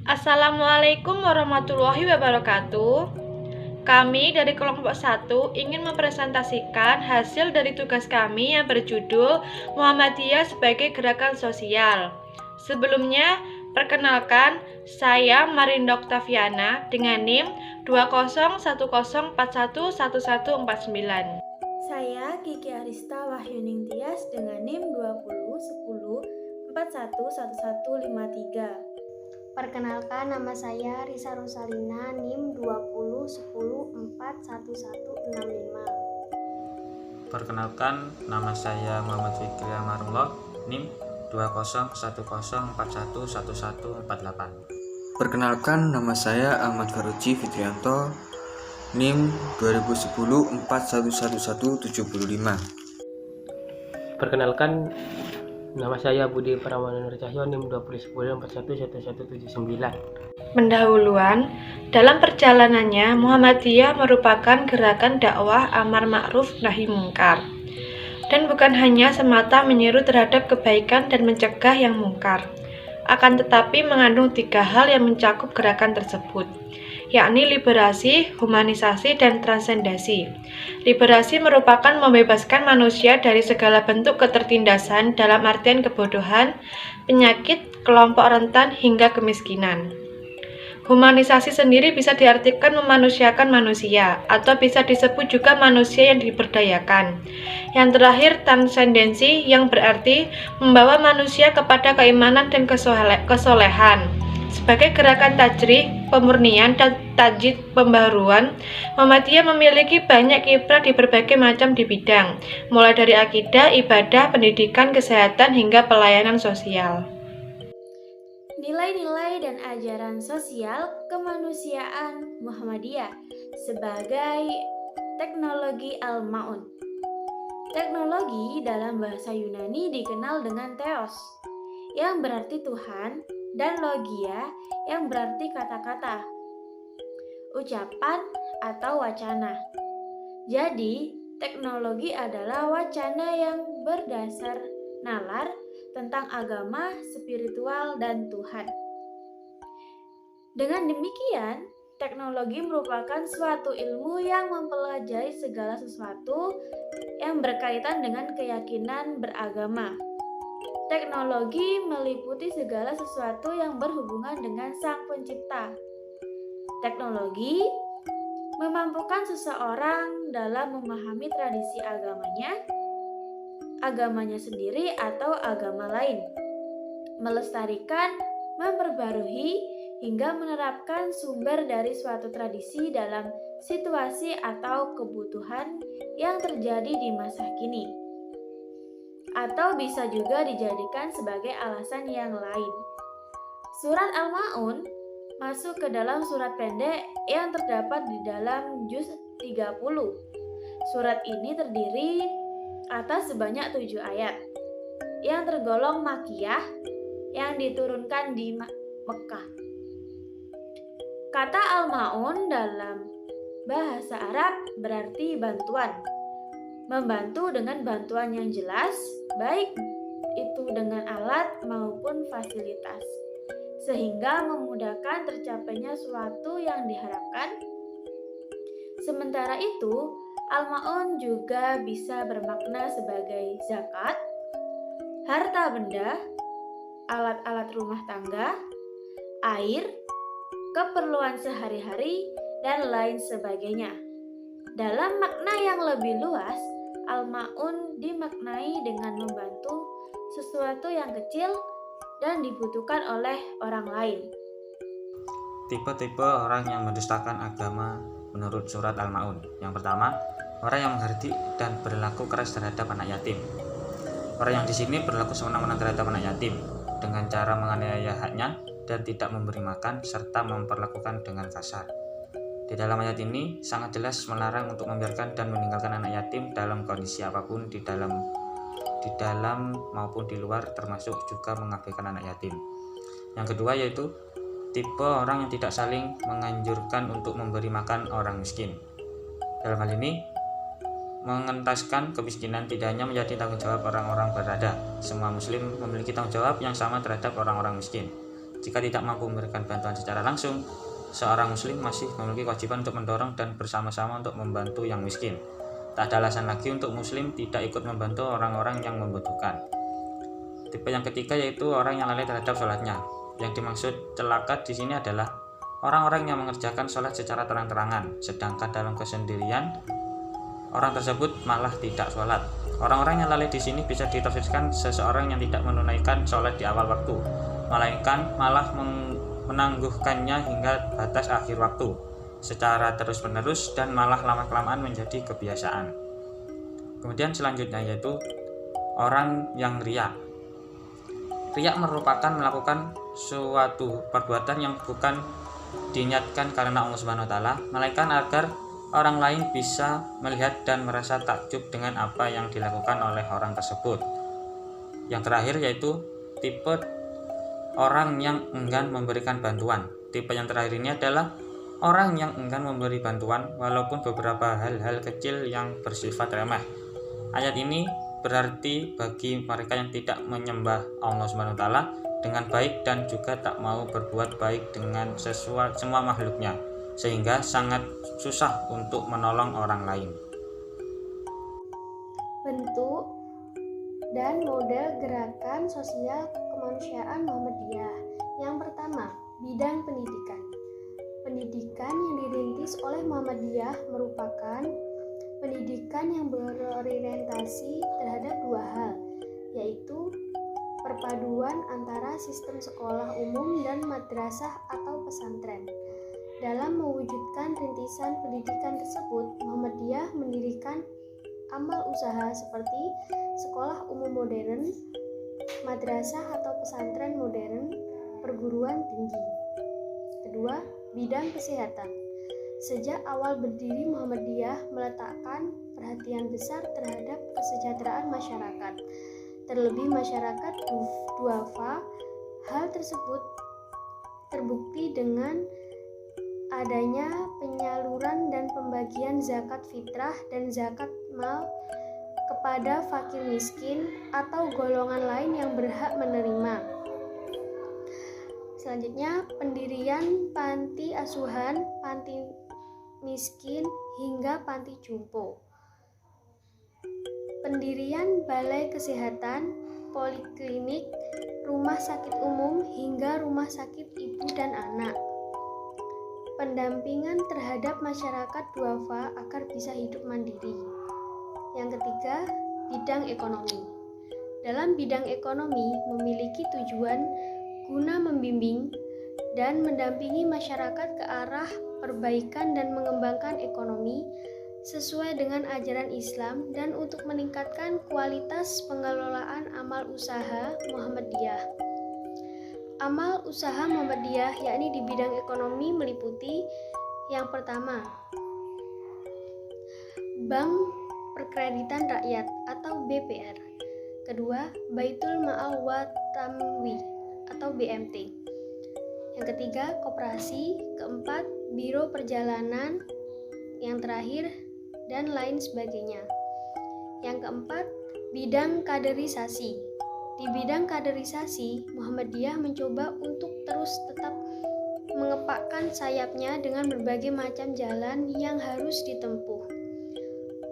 Assalamualaikum warahmatullahi wabarakatuh. Kami dari kelompok 1 ingin mempresentasikan hasil dari tugas kami yang berjudul Muhammadiyah sebagai Gerakan Sosial. Sebelumnya, perkenalkan, saya Marinda Oktaviana dengan NIM 20104111149. Saya Kiki Arista Wahyuning Tias dengan NIM 2010411153. Perkenalkan, nama saya Risa Rosalina, NIM 2010411165. Perkenalkan, nama saya Muhammad Fikri Amarullah, NIM 20141111148. Perkenalkan, nama saya Ahmad Faruji Fitrianto, NIM 2010411175. Perkenalkan, nama saya Budi Pramono Nur Cahyo, NIM 2010411179. Pendahuluan, dalam perjalanannya Muhammadiyah merupakan gerakan dakwah amar ma'ruf nahi mungkar, dan bukan hanya semata menyeru terhadap kebaikan dan mencegah yang mungkar, akan tetapi mengandung 3 hal yang mencakup gerakan tersebut, yakni liberasi, humanisasi, dan transendasi. Liberasi merupakan membebaskan manusia dari segala bentuk ketertindasan dalam artian kebodohan, penyakit, kelompok rentan, hingga kemiskinan. Humanisasi sendiri bisa diartikan memanusiakan manusia, atau bisa disebut juga manusia yang diberdayakan. Yang terakhir, transendensi, yang berarti membawa manusia kepada keimanan dan kesolehan. Sebagai gerakan tajrih, pemurnian, dan tajdid pembaharuan, Muhammadiyah memiliki banyak kiprah di berbagai macam di bidang, mulai dari akidah, ibadah, pendidikan, kesehatan, hingga pelayanan sosial. Nilai-nilai dan ajaran sosial kemanusiaan Muhammadiyah sebagai teknologi Al-Ma'un. Teknologi dalam bahasa Yunani dikenal dengan theos, yang berarti Tuhan, dan logia, yang berarti kata-kata, ucapan, atau wacana. Jadi, teknologi adalah wacana yang berdasar nalar tentang agama, spiritual, dan Tuhan. Dengan demikian, teknologi merupakan suatu ilmu yang mempelajari segala sesuatu yang berkaitan dengan keyakinan beragama. Teknologi meliputi segala sesuatu yang berhubungan dengan Sang Pencipta. Teknologi memampukan seseorang dalam memahami tradisi agamanya sendiri atau agama lain, melestarikan, memperbarui, hingga menerapkan sumber dari suatu tradisi dalam situasi atau kebutuhan yang terjadi di masa kini, atau bisa juga dijadikan sebagai alasan yang lain. Surat Al-Ma'un masuk ke dalam surat pendek yang terdapat di dalam juz 30. Surat ini terdiri atas sebanyak 7 ayat yang tergolong Makkiyah yang diturunkan di Mekah. Kata Al-Ma'un dalam bahasa Arab berarti bantuan. Membantu dengan bantuan yang jelas, baik itu dengan alat maupun fasilitas, sehingga memudahkan tercapainya suatu yang diharapkan. Sementara itu, Al-Ma'un juga bisa bermakna sebagai zakat, harta benda, alat-alat rumah tangga, air, keperluan sehari-hari, dan lain sebagainya. Dalam makna yang lebih luas, Al-Ma'un dimaknai dengan membantu sesuatu yang kecil dan dibutuhkan oleh orang lain. Tipe-tipe orang yang mendustakan agama menurut surat Al-Ma'un. Yang pertama, orang yang menghardik dan berlaku keras terhadap anak yatim. Orang yang di sini berlaku semena-mena terhadap anak yatim dengan cara menganiaya haknya dan tidak memberi makan serta memperlakukan dengan kasar. Di dalam ayat ini sangat jelas melarang untuk membiarkan dan meninggalkan anak yatim dalam kondisi apapun di dalam maupun di luar, termasuk juga mengabaikan anak yatim. Yang kedua yaitu tipe orang yang tidak saling menganjurkan untuk memberi makan orang miskin. Dalam hal ini, mengentaskan kemiskinan tidak hanya menjadi tanggung jawab orang-orang berada. Semua muslim memiliki tanggung jawab yang sama terhadap orang-orang miskin. Jika tidak mampu memberikan bantuan secara langsung, seorang muslim masih memiliki kewajiban untuk mendorong dan bersama-sama untuk membantu yang miskin. Tak ada alasan lagi untuk muslim tidak ikut membantu orang-orang yang membutuhkan. Tipe yang ketiga yaitu orang yang lalai terhadap sholatnya. Yang dimaksud celaka di sini adalah orang-orang yang mengerjakan sholat secara terang-terangan, sedangkan dalam kesendirian orang tersebut malah tidak sholat. Orang-orang yang lalai di sini bisa ditafsirkan seseorang yang tidak menunaikan sholat di awal waktu, melainkan malah menangguhkannya hingga batas akhir waktu secara terus-menerus dan malah lama-kelamaan menjadi kebiasaan. Kemudian selanjutnya yaitu orang yang riya. Riya merupakan melakukan suatu perbuatan yang bukan diniatkan karena Allah Subhanahu wa taala, melainkan agar orang lain bisa melihat dan merasa takjub dengan apa yang dilakukan oleh orang tersebut. Yang terakhir yaitu tipe orang yang enggan memberikan bantuan. Tipe yang terakhir ini adalah orang yang enggan memberi bantuan walaupun beberapa hal-hal kecil yang bersifat remeh. Ayat ini berarti bagi mereka yang tidak menyembah Allah Subhanahu wa taala dengan baik dan juga tak mau berbuat baik dengan semua makhluknya, sehingga sangat susah untuk menolong orang lain. Bentuk dan model gerakan sosial kemanusiaan Muhammadiyah. Yang pertama, bidang pendidikan. Pendidikan yang dirintis oleh Muhammadiyah merupakan pendidikan yang berorientasi terhadap dua hal, yaitu perpaduan antara sistem sekolah umum dan madrasah atau pesantren. Dalam mewujudkan rintisan pendidikan tersebut, Muhammadiyah mendirikan amal usaha seperti sekolah umum modern, madrasah atau pesantren modern, perguruan tinggi. Kedua, bidang kesehatan. Sejak awal berdiri, Muhammadiyah meletakkan perhatian besar terhadap kesejahteraan masyarakat, terlebih masyarakat duafa. Hal tersebut terbukti dengan adanya penyaluran dan pembagian zakat fitrah dan zakat mal kepada fakir miskin atau golongan lain yang berhak menerima. Selanjutnya, pendirian panti asuhan, panti miskin, hingga panti jompo. Pendirian balai kesehatan, poliklinik, rumah sakit umum, hingga rumah sakit ibu dan anak. Pendampingan terhadap masyarakat duafa agar bisa hidup mandiri. Yang ketiga, bidang ekonomi. Dalam bidang ekonomi memiliki tujuan guna membimbing dan mendampingi masyarakat ke arah perbaikan dan mengembangkan ekonomi sesuai dengan ajaran Islam dan untuk meningkatkan kualitas pengelolaan amal usaha Muhammadiyah. Amal usaha Muhammadiyah yakni di bidang ekonomi meliputi yang pertama, Bank Perkreditan Rakyat atau BPR. Kedua, Baitul Ma'al wa Tamwi atau BMT. Yang ketiga, koperasi. Keempat, biro perjalanan. Yang terakhir, dan lain sebagainya. Yang keempat, bidang kaderisasi. Di bidang kaderisasi, Muhammadiyah mencoba untuk terus tetap mengepakkan sayapnya dengan berbagai macam jalan yang harus ditempuh.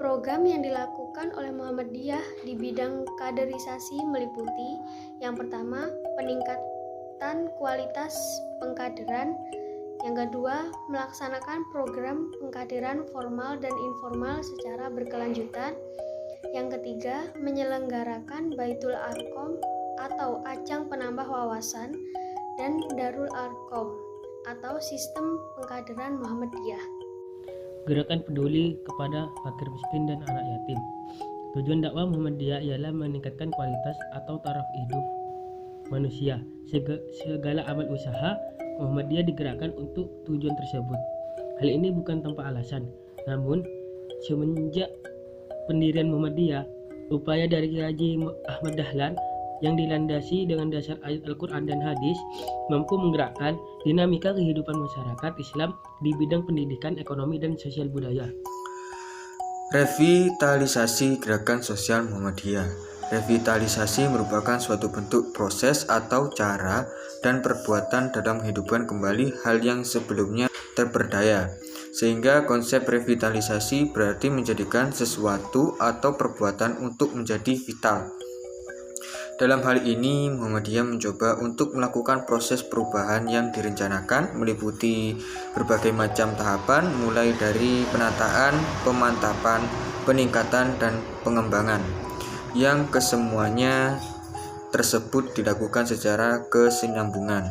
Program yang dilakukan oleh Muhammadiyah di bidang kaderisasi meliputi yang pertama, peningkatan kualitas pengkaderan. Yang kedua, melaksanakan program pengkaderan formal dan informal secara berkelanjutan. Yang ketiga, menyelenggarakan Baitul Arqam atau ajang penambah wawasan dan Darul Arqam atau sistem pengkaderan Muhammadiyah. Gerakan peduli kepada fakir miskin dan anak yatim. Tujuan dakwah Muhammadiyah ialah meningkatkan kualitas atau taraf hidup manusia. Segala amal usaha Muhammadiyah digerakkan untuk tujuan tersebut. Hal ini bukan tanpa alasan, namun semenjak pendirian Muhammadiyah, upaya dari Kiai Haji Ahmad Dahlan yang dilandasi dengan dasar ayat Al-Quran dan hadis mampu menggerakkan dinamika kehidupan masyarakat Islam di bidang pendidikan, ekonomi, dan sosial budaya. Revitalisasi gerakan sosial Muhammadiyah. Revitalisasi merupakan suatu bentuk proses atau cara dan perbuatan dalam menghidupkan kembali hal yang sebelumnya terberdaya. Sehingga konsep revitalisasi berarti menjadikan sesuatu atau perbuatan untuk menjadi vital. Dalam hal ini, Muhammadiyah mencoba untuk melakukan proses perubahan yang direncanakan meliputi berbagai macam tahapan mulai dari penataan, pemantapan, peningkatan, dan pengembangan yang kesemuanya tersebut dilakukan secara kesinambungan.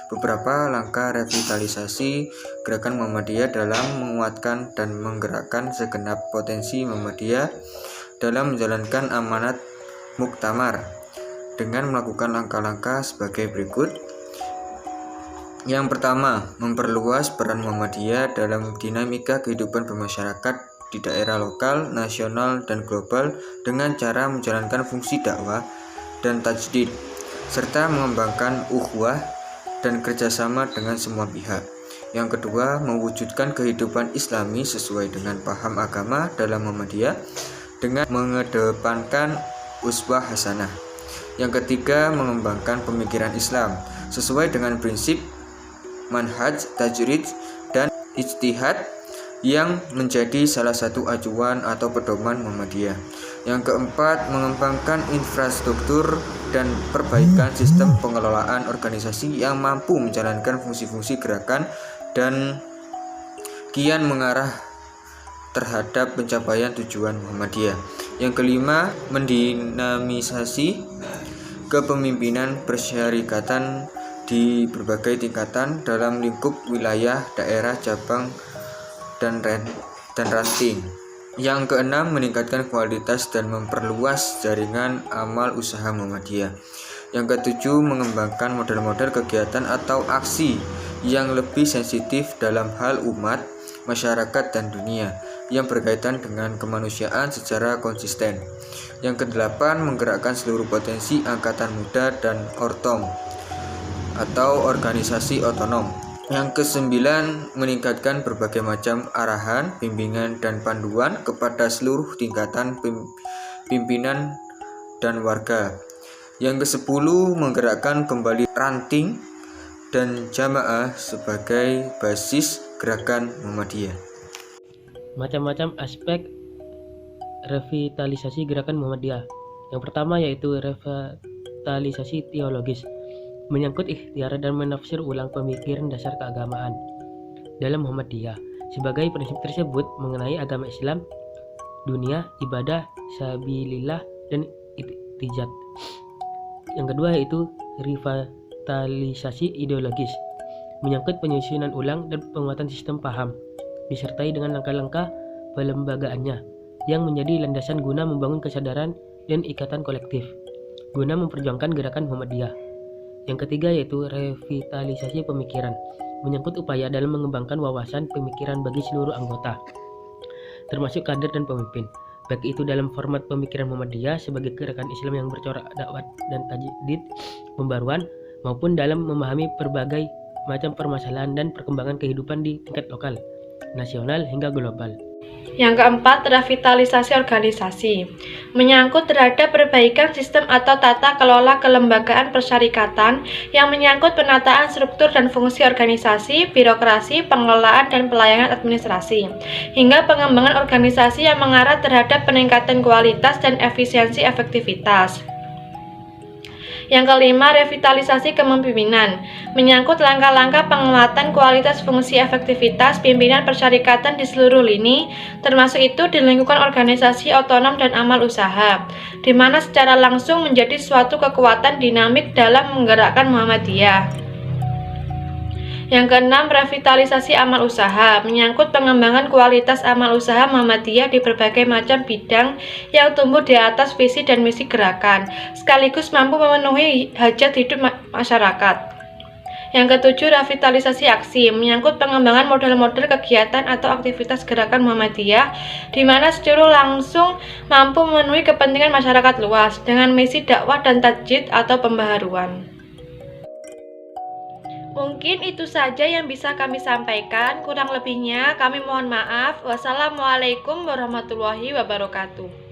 Beberapa langkah revitalisasi gerakan Muhammadiyah dalam menguatkan dan menggerakkan segenap potensi Muhammadiyah dalam menjalankan amanat muktamar dengan melakukan langkah-langkah sebagai berikut. Yang pertama, memperluas peran Muhammadiyah dalam dinamika kehidupan bermasyarakat di daerah lokal, nasional, dan global dengan cara menjalankan fungsi dakwah dan tajdid, serta mengembangkan ukhuwah dan kerjasama dengan semua pihak. Yang kedua, mewujudkan kehidupan Islami sesuai dengan paham agama dalam Muhammadiyah dengan mengedepankan uswah hasanah. Yang ketiga, mengembangkan pemikiran Islam sesuai dengan prinsip manhaj, tajrid, dan ijtihad yang menjadi salah satu acuan atau pedoman Muhammadiyah. Yang keempat, mengembangkan infrastruktur dan perbaikan sistem pengelolaan organisasi yang mampu menjalankan fungsi-fungsi gerakan dan kian mengarah terhadap pencapaian tujuan Muhammadiyah. Yang kelima, mendinamisasi kepemimpinan persyarikatan di berbagai tingkatan dalam lingkup wilayah, daerah, cabang, dan ranting. Yang keenam, meningkatkan kualitas dan memperluas jaringan amal usaha Muhammadiyah. Yang ketujuh, mengembangkan model-model kegiatan atau aksi yang lebih sensitif dalam hal umat, masyarakat, dan dunia yang berkaitan dengan kemanusiaan secara konsisten. Yang kedelapan, menggerakkan seluruh potensi angkatan muda dan ortom atau organisasi otonom. Yang kesembilan, meningkatkan berbagai macam arahan, bimbingan, dan panduan kepada seluruh tingkatan pimpinan dan warga. Yang kesepuluh, menggerakkan kembali ranting dan jamaah sebagai basis gerakan Muhammadiyah. Macam-macam aspek revitalisasi gerakan Muhammadiyah. Yang pertama yaitu revitalisasi teologis, menyangkut ikhtiar dan menafsir ulang pemikiran dasar keagamaan dalam Muhammadiyah. Sebagai prinsip tersebut mengenai agama Islam, dunia, ibadah, sabilillah, dan iktijat. Yang kedua yaitu revitalisasi ideologis, menyangkut penyusunan ulang dan penguatan sistem paham, disertai dengan langkah-langkah pelembagaannya yang menjadi landasan guna membangun kesadaran dan ikatan kolektif, guna memperjuangkan gerakan Muhammadiyah. Yang ketiga yaitu revitalisasi pemikiran, menyangkut upaya dalam mengembangkan wawasan pemikiran bagi seluruh anggota, termasuk kader dan pemimpin, baik itu dalam format pemikiran Muhammadiyah sebagai gerakan Islam yang bercorak dakwah dan tajdid pembaruan, maupun dalam memahami berbagai macam permasalahan dan perkembangan kehidupan di tingkat lokal, nasional, hingga global. Yang keempat, revitalisasi organisasi, menyangkut terhadap perbaikan sistem atau tata kelola kelembagaan persyarikatan yang menyangkut penataan struktur dan fungsi organisasi, birokrasi, pengelolaan, dan pelayanan administrasi, hingga pengembangan organisasi yang mengarah terhadap peningkatan kualitas dan efisiensi efektivitas. Yang kelima, revitalisasi kepemimpinan, menyangkut langkah-langkah penguatan kualitas fungsi efektivitas pimpinan persyarikatan di seluruh lini, termasuk itu di lingkungan organisasi otonom dan amal usaha, di mana secara langsung menjadi suatu kekuatan dinamik dalam menggerakkan Muhammadiyah. Yang keenam, revitalisasi amal usaha, menyangkut pengembangan kualitas amal usaha Muhammadiyah di berbagai macam bidang yang tumbuh di atas visi dan misi gerakan, sekaligus mampu memenuhi hajat hidup masyarakat. Yang ketujuh, revitalisasi aksi, menyangkut pengembangan model-model kegiatan atau aktivitas gerakan Muhammadiyah, di mana secara langsung mampu memenuhi kepentingan masyarakat luas dengan misi dakwah dan tajdid atau pembaharuan. Mungkin itu saja yang bisa kami sampaikan, kurang lebihnya kami mohon maaf. Wassalamualaikum warahmatullahi wabarakatuh.